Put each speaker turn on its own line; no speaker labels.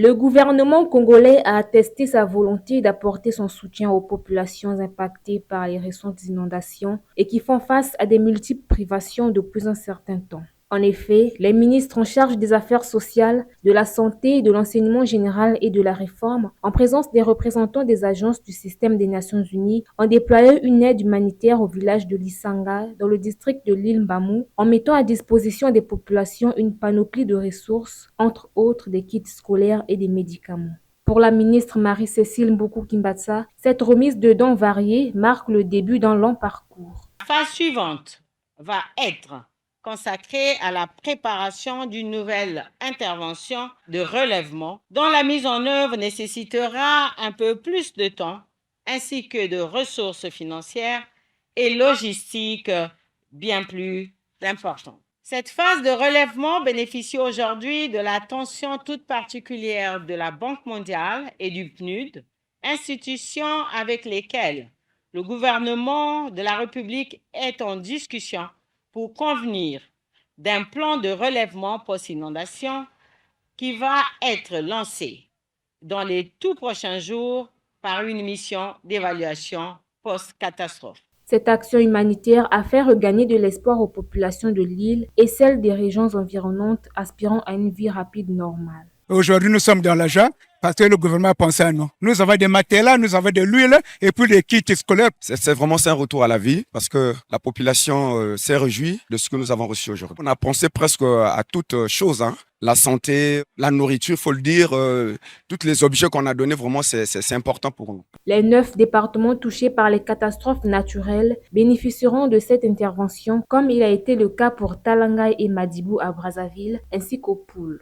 Le gouvernement congolais a attesté sa volonté d'apporter son soutien aux populations impactées par les récentes inondations et qui font face à des multiples privations depuis un certain temps. En effet, les ministres en charge des affaires sociales, de la santé, de l'enseignement général et de la réforme, en présence des représentants des agences du système des Nations Unies, ont déployé une aide humanitaire au village de Lisanga, dans le district de l'île Mbamou, en mettant à disposition des populations une panoplie de ressources, entre autres des kits scolaires et des médicaments. Pour la ministre Marie-Cécile Mboukou-Kimbatsa, cette remise de dons variés marque le début d'un long parcours.
La phase suivante va être consacrée à la préparation d'une nouvelle intervention de relèvement dont la mise en œuvre nécessitera un peu plus de temps ainsi que de ressources financières et logistiques bien plus importantes. Cette phase de relèvement bénéficie aujourd'hui de l'attention toute particulière de la Banque mondiale et du PNUD, institutions avec lesquelles le gouvernement de la République est en discussion pour convenir d'un plan de relèvement post-inondation qui va être lancé dans les tout prochains jours par une mission d'évaluation post-catastrophe.
Cette action humanitaire a fait regagner de l'espoir aux populations de l'île et celles des régions environnantes aspirant à une vie rapide normale.
Aujourd'hui, nous sommes dans la joie parce que le gouvernement a pensé à nous. Nous avons des matériels, nous avons de l'huile et puis des kits scolaires.
C'est vraiment un retour à la vie parce que la population s'est réjouie de ce que nous avons reçu aujourd'hui. On a pensé presque à toutes choses, hein. La santé, la nourriture, il faut le dire, tous les objets qu'on a donnés, vraiment, c'est important pour nous.
Les 9 départements touchés par les catastrophes naturelles bénéficieront de cette intervention, comme il a été le cas pour Talangaï et Madibou à Brazzaville, ainsi qu'au Poul.